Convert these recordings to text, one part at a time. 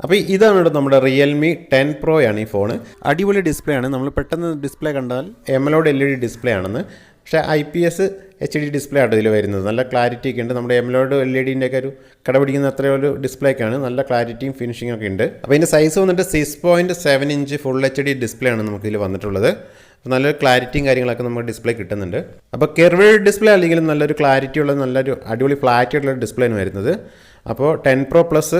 അപ്പോൾ ഇതാണ് നമ്മുടെ റിയൽമി 10 Pro ആണ് ഈ ഫോൺ. അടിപൊളി ഡിസ്പ്ലേ ആണ്. നമ്മൾ പെട്ടെന്ന് ഡിസ്പ്ലേ കണ്ടാൽ എമലോഡ് LED ഡിസ്പ്ലേ ആണെന്ന്. പക്ഷേ IPS HD ഡിസ്പ്ലേ ആണ് ഇതിൽ വരുന്നത്. നല്ല ക്ലാരിറ്റി ഒക്കെ ഉണ്ട്. നമ്മുടെ എമലോഡ് LEDൻ്റെ ഒക്കെ ഒരു കടപിടിക്കുന്ന അത്രയും ഒരു ഡിസ്പ്ലേ ഒക്കെയാണ്. നല്ല ക്ലാരിറ്റിയും ഫിനിഷിംഗ് ഒക്കെ ഉണ്ട്. അപ്പോൾ ഇതിൻ്റെ സൈസ് വന്നിട്ട് 6.7 ഇഞ്ച് ഫുൾ HD ഡിസ്പ്ലേ ആണ് നമുക്കിതിൽ വന്നിട്ടുള്ളത്. അപ്പോൾ നല്ലൊരു ക്ലാരിറ്റിയും കാര്യങ്ങളൊക്കെ നമുക്ക് ഡിസ്പ്ലേ കിട്ടുന്നുണ്ട്. അപ്പോൾ കെർവ്ഡ് ഡിസ്പ്ലേ അല്ലെങ്കിലും നല്ലൊരു ക്ലാരിറ്റി ഉള്ള നല്ലൊരു അടിപൊളി ഫ്ലാറ്റ് ആയിട്ടുള്ള ഡിസ്പ്ലേ ആണ് വരുന്നത്. അപ്പോൾ 10 Pro Plus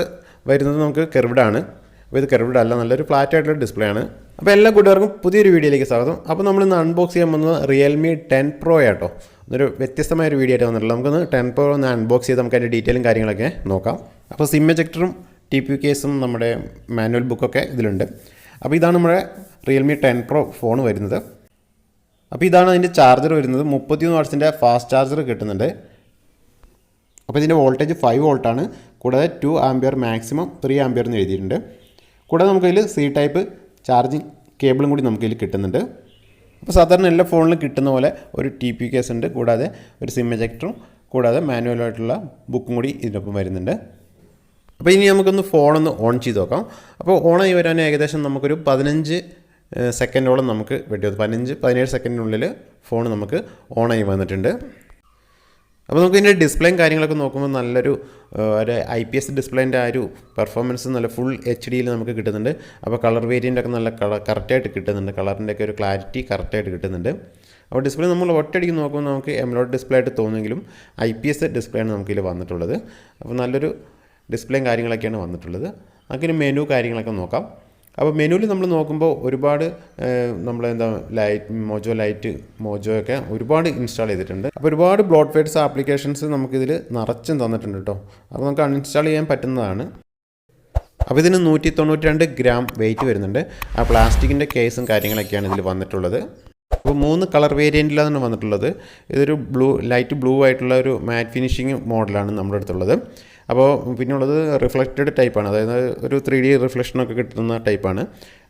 വരുന്നത് നമുക്ക് കെർവ്ഡ് ആണ്. അപ്പോൾ ഇത് കെർവ്ഡ് അല്ല, നല്ലൊരു ഫ്ലാറ്റ് ആയിട്ടുള്ള ഡിസ്പ്ലേ ആണ്. അപ്പോൾ എല്ലാ കൂട്ടുകാർക്കും പുതിയൊരു വീഡിയോയിലേക്ക് സ്വാഗതം. അപ്പോൾ നമ്മളിന്ന് അൺബോക്സ് ചെയ്യാൻ പോകുന്നത് റിയൽമി 10 Pro ആട്ടോ. ഒരു വ്യത്യസ്തമായൊരു വീഡിയോ ആയിട്ട് വന്നിട്ടുള്ളത്. നമുക്കൊന്ന് 10 Pro ഒന്ന് അൺബോക്സ് ചെയ്ത് നമുക്ക് അതിൻ്റെ ഡീറ്റെയിലും കാര്യങ്ങളൊക്കെ നോക്കാം. അപ്പോൾ സിം എജക്ടറും TPU കേസും നമ്മുടെ മാനുവൽ ബുക്കൊക്കെ ഇതിലുണ്ട്. അപ്പോൾ ഇതാണ് നമ്മുടെ റിയൽമി 10 Pro ഫോൺ വരുന്നത്. അപ്പോൾ ഇതാണ് അതിൻ്റെ ചാർജർ വരുന്നത്. 33 വാട്ട്സിൻ്റെ ഫാസ്റ്റ് ചാർജർ കിട്ടുന്നുണ്ട്. അപ്പോൾ ഇതിൻ്റെ വോൾട്ടേജ് 5 വോൾട്ടാണ്. കൂടാതെ 2 ആംപിയർ മാക്സിമം 3 ആംപിയർ എന്ന് എഴുതിയിട്ടുണ്ട്. കൂടാതെ നമുക്കതിൽ C ടൈപ്പ് ചാർജിങ് കേബിളും കൂടി നമുക്കതിൽ കിട്ടുന്നുണ്ട്. അപ്പോൾ സാധാരണ എല്ലാ ഫോണിലും കിട്ടുന്ന പോലെ ഒരു TPU കേസ് ഉണ്ട്. കൂടാതെ ഒരു സിം എജക്ടറും കൂടാതെ മാനുവലായിട്ടുള്ള ബുക്കും കൂടി ഇതിനൊപ്പം വരുന്നുണ്ട്. അപ്പോൾ ഇനി നമുക്കൊന്ന് ഫോണൊന്ന് ഓൺ ചെയ്ത് നോക്കാം. അപ്പോൾ ഓണായി വരാൻ ഏകദേശം നമുക്കൊരു 15 സെക്കൻഡോളം നമുക്ക് വേണ്ടി 15-17 സെക്കൻഡിനുള്ളിൽ ഫോൺ നമുക്ക് ഓണായി വന്നിട്ടുണ്ട്. അപ്പോൾ നമുക്ക് ഇതിൻ്റെ ഡിസ്പ്ലേയും കാര്യങ്ങളൊക്കെ നോക്കുമ്പോൾ നല്ലൊരു IPS ഡിസ്പ്ലേൻ്റെ ആ ഒരു പെർഫോമൻസ് നല്ല ഫുൾ HDയിൽ നമുക്ക് കിട്ടുന്നുണ്ട്. അപ്പോൾ കളർ വേരിയൻ്റൊക്കെ നല്ല കറക്റ്റായിട്ട് കിട്ടുന്നുണ്ട്. കളറിൻ്റെയൊക്കെ ഒരു ക്ലാരിറ്റി കറക്റ്റായിട്ട് കിട്ടുന്നുണ്ട്. അപ്പോൾ ഡിസ്പ്ലേ നമ്മൾ ഒറ്റയടിക്ക് നോക്കുമ്പോൾ നമുക്ക് എമലോഡ് ഡിസ്പ്ലേ ആയിട്ട് തോന്നുമെങ്കിലും IPS ഡിസ്പ്ലേ ആണ് നമുക്കിതിൽ വന്നിട്ടുള്ളത്. അപ്പോൾ നല്ലൊരു ഡിസ്പ്ലേയും കാര്യങ്ങളൊക്കെയാണ് വന്നിട്ടുള്ളത്. നമുക്കിനി മെനു കാര്യങ്ങളൊക്കെ നോക്കാം. അപ്പോൾ മെനുവിൽ നമ്മൾ നോക്കുമ്പോൾ ഒരുപാട് ലൈറ്റ് മോജോ ഒക്കെ ഒരുപാട് ഇൻസ്റ്റാൾ ചെയ്തിട്ടുണ്ട്. അപ്പോൾ ഒരുപാട് ബ്ലോട്ട്വെയർസ് ആപ്ലിക്കേഷൻസ് നമുക്കിതിൽ നിറച്ചും തന്നിട്ടുണ്ട് കേട്ടോ. അപ്പോൾ നമുക്ക് അൺഇൻസ്റ്റാൾ ചെയ്യാൻ പറ്റുന്നതാണ്. അപ്പോൾ ഇതിന് 192 ഗ്രാം വെയിറ്റ് വരുന്നുണ്ട്. ആ പ്ലാസ്റ്റിക്കിൻ്റെ കേസും കാര്യങ്ങളൊക്കെയാണ് ഇതിൽ വന്നിട്ടുള്ളത്. അപ്പോൾ 3 കളർ വേരിയൻറ്റിലാണ് വന്നിട്ടുള്ളത്. ഇതൊരു ലൈറ്റ് ബ്ലൂ ആയിട്ടുള്ള ഒരു മാറ്റ് ഫിനിഷിങ് മോഡലാണ് നമ്മുടെ അടുത്തുള്ളത്. അപ്പോൾ പിന്നുള്ളത് റിഫ്ലക്റ്റഡ് ടൈപ്പാണ്, അതായത് ഒരു 3D റിഫ്ലക്ഷനൊക്കെ കിട്ടുന്ന ടൈപ്പാണ്.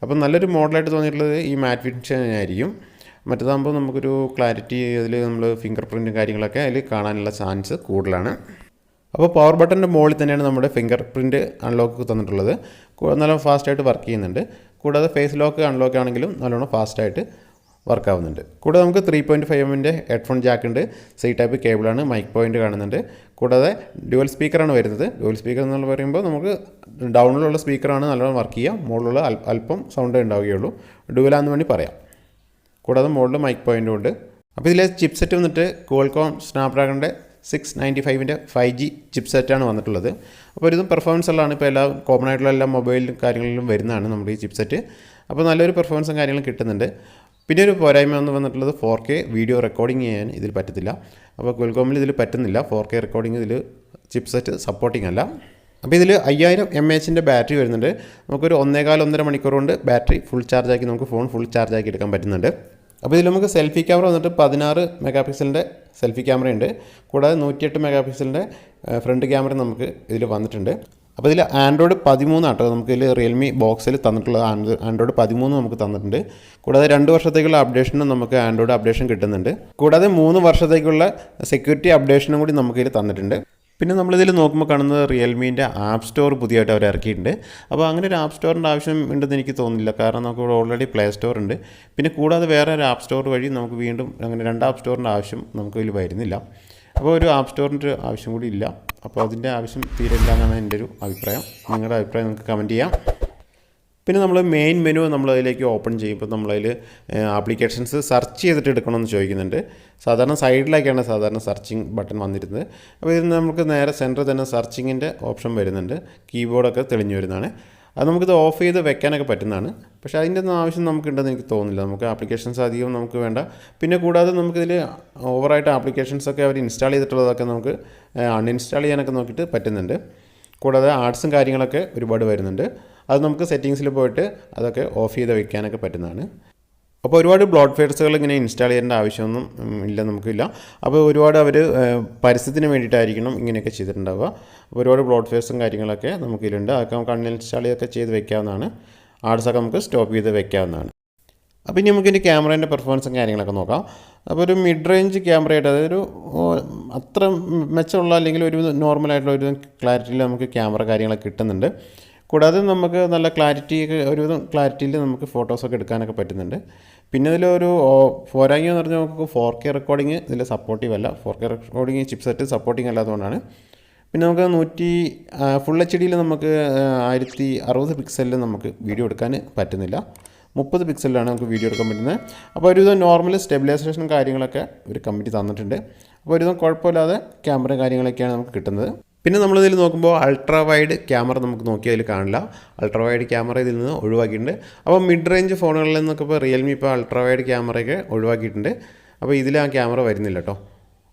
അപ്പോൾ നല്ലൊരു മോഡലായിട്ട് തോന്നിയിട്ടുള്ളത് ഈ മാറ്റ് ഫിനിഷിങ് ആയിരിക്കും. മറ്റേതാകുമ്പോൾ നമുക്കൊരു ക്ലാരിറ്റി അതിൽ നമ്മൾ ഫിംഗർ പ്രിൻറ്റും കാര്യങ്ങളൊക്കെ അതിൽ കാണാനുള്ള ചാൻസ് കൂടുതലാണ്. അപ്പോൾ പവർ ബട്ടൻ്റെ മുകളിൽ തന്നെയാണ് നമ്മുടെ ഫിംഗർ പ്രിൻറ്റ് അൺലോക്ക് തന്നിട്ടുള്ളത്. നല്ല ഫാസ്റ്റായിട്ട് വർക്ക് ചെയ്യുന്നുണ്ട്. കൂടാതെ ഫേസ് ലോക്ക് അൺലോക്ക് ആണെങ്കിലും നല്ലോണം ഫാസ്റ്റായിട്ട് വർക്കാവുന്നുണ്ട്. കൂടാതെ നമുക്ക് 3.5mm ഹെഡ്ഫോൺ ജാക്ക് ഉണ്ട്. C ടൈപ്പ് കേബിളാണ്. മൈക്ക് പോയിൻ്റ് കാണുന്നുണ്ട്. കൂടാതെ ഡ്യുവൽ സ്പീക്കറാണ് വരുന്നത്. ഡ്യുവൽ സ്പീക്കർ എന്ന് പറയുമ്പോൾ നമുക്ക് ഡൗണിലുള്ള സ്പീക്കറാണ് നല്ലോണം വർക്ക് ചെയ്യുക. മുകളിലുള്ള അല്പം സൗണ്ട് ഉണ്ടാവുകയുള്ളൂ. ഡ്യുവലാന്ന് വേണ്ടി പറയാം. കൂടാതെ മുകളിൽ മൈക്ക് പോയിൻ്റും ഉണ്ട്. അപ്പോൾ ഇതിലെ ചിപ്സെറ്റ് വന്നിട്ട് ക്വാൾകോം സ്നാപ്ഡ്രാഗണിൻ്റെ 695 5G ചിപ്സെറ്റാണ് വന്നിട്ടുള്ളത്. അപ്പോൾ ഇതും പെർഫോമൻസ് ഉള്ളതാണ്. ഇപ്പോൾ എല്ലാ കോമൺ ആയിട്ടുള്ള എല്ലാ മൊബൈലും കാര്യങ്ങളിലും വരുന്നതാണ് നമ്മുടെ ഈ ചിപ്സെറ്റ്. അപ്പോൾ നല്ലൊരു പെർഫോമൻസും കാര്യങ്ങളും കിട്ടുന്നുണ്ട്. പിന്നെ ഒരു പോരായ്മ എന്ന് വന്നിട്ടുള്ളത് 4K വീഡിയോ റെക്കോർഡിംഗ് ചെയ്യാൻ ഇതിൽ പറ്റത്തില്ല. അപ്പോൾ ക്വാൾകോമിൽ ഇതിൽ പറ്റുന്നില്ല. 4K റെക്കോർഡിംഗ് ഇതിൽ ചിപ്സെറ്റ് സപ്പോർട്ടിംഗ് അല്ല. അപ്പോൾ ഇതിൽ 5000 mAh ബാറ്ററി വരുന്നുണ്ട്. നമുക്കൊരു 1.25-1.5 മണിക്കൂർ കൊണ്ട് ബാറ്ററി ഫുൾ ചാർജാക്കി നമുക്ക് ഫോൺ ഫുൾ ചാർജാക്കി എടുക്കാൻ പറ്റുന്നുണ്ട്. അപ്പോൾ ഇതിൽ നമുക്ക് സെൽഫി ക്യാമറ വന്നിട്ട് 16 മെഗാപിക്സലിൻ്റെ സെൽഫി ക്യാമറയുണ്ട്. കൂടാതെ 108 മെഗാപിക്സലിൻ്റെ ഫ്രണ്ട് ക്യാമറ നമുക്ക് ഇതിൽ വന്നിട്ടുണ്ട്. അപ്പോൾ ഇതിൽ ആൻഡ്രോയിഡ് 13 ആട്ടോ നമുക്ക് ഇതിൽ റിയൽമി ബോക്സിൽ തന്നിട്ടുള്ളത്. ആൻഡ്രോയിഡ് 13 നമുക്ക് തന്നിട്ടുണ്ട്. കൂടാതെ 2 വർഷത്തേക്കുള്ള അപ്ഡേഷനും നമുക്ക് ആൻഡ്രോയിഡ് അപ്ഡേഷൻ കിട്ടുന്നുണ്ട്. കൂടാതെ 3 വർഷത്തേക്കുള്ള സെക്യൂരിറ്റി അപ്ഡേഷനും കൂടി നമുക്കിതിൽ തന്നിട്ടുണ്ട്. പിന്നെ നമ്മളിതിൽ നോക്കുമ്പോൾ കാണുന്നത് റിയൽമീൻ്റെ ആപ്പ് സ്റ്റോർ പുതിയതായിട്ട് അവർ ഇറക്കിയിട്ടുണ്ട്. അപ്പോൾ അങ്ങനെ ഒരു ആപ്പ് സ്റ്റോറിൻ്റെ ആവശ്യം ഉണ്ടെന്ന് എനിക്ക് തോന്നുന്നില്ല. കാരണം നമുക്ക് ഇവിടെ ഓൾറെഡി പ്ലേ സ്റ്റോർ ഉണ്ട്. പിന്നെ കൂടാതെ വേറെ ഒരു ആപ്പ് സ്റ്റോർ വഴി നമുക്ക് വീണ്ടും അങ്ങനെ 2 ആപ്പ് സ്റ്റോറിൻ്റെ ആവശ്യം നമുക്കിതിൽ വരുന്നില്ല. അപ്പോൾ ഒരു ആപ്പ് സ്റ്റോറിൻ്റെ ആവശ്യം കൂടി ഇല്ല. അപ്പോൾ അതിൻ്റെ ആവശ്യം തീരെ ഇല്ല എന്നാണ് എൻ്റെ ഒരു അഭിപ്രായം. നിങ്ങളുടെ അഭിപ്രായം നമുക്ക് കമൻറ്റ് ചെയ്യാം. പിന്നെ നമ്മൾ മെയിൻ മെനു നമ്മളതിലേക്ക് ഓപ്പൺ ചെയ്യുമ്പോൾ നമ്മളതിൽ ആപ്ലിക്കേഷൻസ് സെർച്ച് ചെയ്തിട്ട് എടുക്കണമെന്ന് ചോദിക്കുന്നുണ്ട്. സാധാരണ സൈഡിലേക്കാണ് സാധാരണ സെർച്ചിങ് ബട്ടൺ വന്നിരുന്നത്. അപ്പോൾ ഇതിന് നമുക്ക് നേരെ സെൻറ്ററിൽ തന്നെ സെർച്ചിങ്ങിൻ്റെ ഓപ്ഷൻ വരുന്നുണ്ട്. കീബോർഡൊക്കെ തെളിഞ്ഞു വരുന്നതാണ്. അത് നമുക്കിത് ഓഫ് ചെയ്ത് വെക്കാനൊക്കെ പറ്റുന്നതാണ്. പക്ഷേ അതിൻ്റെ ഒന്നും ആവശ്യം നമുക്കുണ്ടെന്ന് എനിക്ക് തോന്നുന്നില്ല. നമുക്ക് ആപ്ലിക്കേഷൻസ് അധികം നമുക്ക് വേണ്ട. പിന്നെ കൂടാതെ നമുക്കിതിൽ ഓവറായിട്ട് ആപ്ലിക്കേഷൻസൊക്കെ അവർ ഇൻസ്റ്റാൾ ചെയ്തിട്ടുള്ളതൊക്കെ നമുക്ക് അൺഇൻസ്റ്റാൾ ചെയ്യാനൊക്കെ നോക്കിയിട്ട് പറ്റുന്നുണ്ട്. കൂടാതെ ആർട്സും കാര്യങ്ങളൊക്കെ ഒരുപാട് വരുന്നുണ്ട്. അത് നമുക്ക് സെറ്റിങ്സിൽ പോയിട്ട് അതൊക്കെ ഓഫ് ചെയ്ത് വെക്കാനൊക്കെ പറ്റുന്നതാണ്. അപ്പോൾ ഒരുപാട് ബ്ലോട്ട്വെയർസുകൾ ഇങ്ങനെ ഇൻസ്റ്റാൾ ചെയ്യേണ്ട ആവശ്യമൊന്നും ഇല്ല, നമുക്കില്ല. അപ്പോൾ ഒരുപാട് അവർ പരസ്യത്തിന് വേണ്ടിയിട്ടായിരിക്കണം ഇങ്ങനെയൊക്കെ ചെയ്തിട്ടുണ്ടാവുക. അപ്പോൾ ഒരുപാട് ബ്ലോട്ട്വെയർസും കാര്യങ്ങളൊക്കെ നമുക്കിതിലുണ്ട്. അതൊക്കെ നമുക്ക് അൺഇൻസ്റ്റാൾ ചെയ്തൊക്കെ ചെയ്ത് വെക്കാവുന്നതാണ്. ആർട്സൊക്കെ നമുക്ക് സ്റ്റോപ്പ് ചെയ്ത് വെക്കാവുന്നതാണ്. അപ്പോൾ ഇനി നമുക്കിതിൻ്റെ ക്യാമറേൻ്റെ പെർഫോമൻസും കാര്യങ്ങളൊക്കെ നോക്കാം. അപ്പോൾ ഒരു മിഡ് റേഞ്ച് ക്യാമറയായിട്ട്, അതായത് ഒരു അത്ര മെച്ചമുള്ള അല്ലെങ്കിൽ ഒരു നോർമലായിട്ടുള്ള ഒരു ക്ലാരിറ്റിയിൽ നമുക്ക് ക്യാമറ കാര്യങ്ങളൊക്കെ കിട്ടുന്നുണ്ട്. കൂടാതെ നമുക്ക് നല്ല ഒരുവിധം ക്ലാരിറ്റിയിൽ നമുക്ക് ഫോട്ടോസൊക്കെ എടുക്കാനൊക്കെ പറ്റുന്നുണ്ട്. പിന്നെ ഇതിലൊരു പോരായ്മ എന്ന് പറഞ്ഞാൽ നമുക്ക് 4K റെക്കോർഡിങ് ഇതിൽ സപ്പോർട്ടീവ് അല്ല. 4K recording chipset supporting അല്ലാത്തതുകൊണ്ടാണ്. പിന്നെ നമുക്ക് ഫുൾ HD നമുക്ക് 1060 പിക്സലിൽ നമുക്ക് വീഡിയോ എടുക്കാൻ പറ്റുന്നില്ല. 30 പിക്സലിലാണ് നമുക്ക് വീഡിയോ എടുക്കാൻ പറ്റുന്നത്. അപ്പോൾ ഒരുവിധം നോർമൽ സ്റ്റെബിലൈസേഷനും കാര്യങ്ങളൊക്കെ ഒരു കമ്പനി തന്നിട്ടുണ്ട്. അപ്പോൾ ഒരുവിധം കുഴപ്പമില്ലാതെ ക്യാമറ കാര്യങ്ങളൊക്കെയാണ് നമുക്ക് കിട്ടുന്നത്. പിന്നെ നമ്മളിതിൽ നോക്കുമ്പോൾ അൾട്രാ വൈഡ് ക്യാമറ നമുക്ക് നോക്കിയാൽ അതിൽ കാണില്ല. അൾട്രാ വൈഡ് ക്യാമറ ഇതിൽ നിന്ന് ഒഴിവാക്കിയിട്ടുണ്ട്. അപ്പോൾ മിഡ് റേഞ്ച് ഫോണുകളിൽ നിന്നൊക്കെ ഇപ്പോൾ റിയൽമി ഇപ്പോൾ അൾട്രാ വൈഡ് ക്യാമറയൊക്കെ ഒഴിവാക്കിയിട്ടുണ്ട്. അപ്പോൾ ഇതിൽ ആ ക്യാമറ വരുന്നില്ല കേട്ടോ.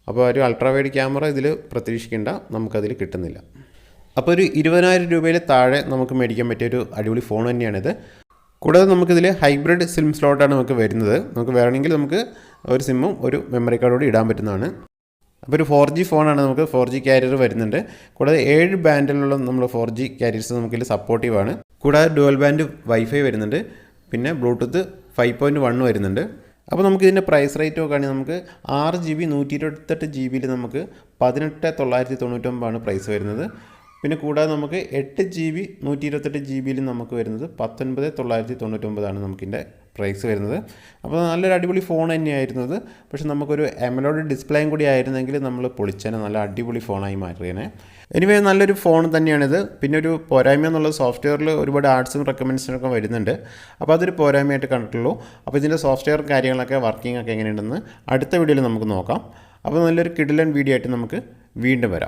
അപ്പോൾ ഒരു അൾട്രാ വൈഡ് ക്യാമറ ഇതിൽ പ്രതീക്ഷിക്കേണ്ട, നമുക്കതിൽ കിട്ടുന്നില്ല. അപ്പോൾ ഒരു 20,000 രൂപയിൽ താഴെ നമുക്ക് മേടിക്കാൻ പറ്റിയൊരു അടിപൊളി ഫോൺ തന്നെയാണിത്. കൂടാതെ നമുക്കിതിൽ ഹൈബ്രിഡ് സിം സ്ലോട്ടാണ് നമുക്ക് വരുന്നത്. നമുക്ക് വേണമെങ്കിൽ നമുക്ക് ഒരു സിമ്മും ഒരു മെമ്മറി കാർഡോട് ഇടാൻ പറ്റുന്നതാണ്. അപ്പോൾ ഒരു 4G ഫോണാണ്. നമുക്ക് 4G ക്യാരിയർ വരുന്നുണ്ട്. കൂടാതെ 7 ബാൻഡിലുള്ള നമ്മൾ 4G ക്യാരിയേഴ്സ് നമുക്കിതിൽ സപ്പോർട്ടീവാണ്. കൂടാതെ ഡുവൽ ബാൻഡ് വൈഫൈ വരുന്നുണ്ട്. പിന്നെ ബ്ലൂടൂത്ത് 5.1 വരുന്നുണ്ട്. അപ്പോൾ നമുക്ക് ഇതിൻ്റെ പ്രൈസ് റേറ്റ് നോക്കുകയാണെങ്കിൽ നമുക്ക് 6GB 128 GB നമുക്ക് 18,999 പ്രൈസ് വരുന്നത്. പിന്നെ കൂടാതെ നമുക്ക് 8GB 128 GB നമുക്ക് വരുന്നത് 19,999 നമുക്കിൻ്റെ പ്രൈസ് വരുന്നത്. അപ്പോൾ നല്ലൊരു അടിപൊളി ഫോൺ തന്നെയായിരുന്നു അത്. പക്ഷേ നമുക്കൊരു AMOLED ഡിസ്പ്ലേയും കൂടി ആയിരുന്നെങ്കിൽ നമ്മൾ പൊളിച്ചേനെ, നല്ല അടിപൊളി ഫോണായി മാറിയേനെ. എനിവേ നല്ലൊരു ഫോൺ തന്നെയാണിത്. പിന്നെ ഒരു പോരായ്മ എന്നുള്ള സോഫ്റ്റ്വെയറിൽ ഒരുപാട് ആഡ്സും റെക്കമെൻഡേഷനൊക്കെ വരുന്നുണ്ട്. അപ്പോൾ അതൊരു പോരായ്മയായിട്ട് കണ്ടിട്ടുള്ളൂ. അപ്പോൾ ഇതിൻ്റെ സോഫ്റ്റ്വെയർ കാര്യങ്ങളൊക്കെ വർക്കിംഗ് ഒക്കെ എങ്ങനെയുണ്ടെന്ന് അടുത്ത വീഡിയോയിൽ നമുക്ക് നോക്കാം. അപ്പോൾ നല്ലൊരു കിടിലൻ വീഡിയോ ആയിട്ട് നമുക്ക് വീണ്ടും വരാം.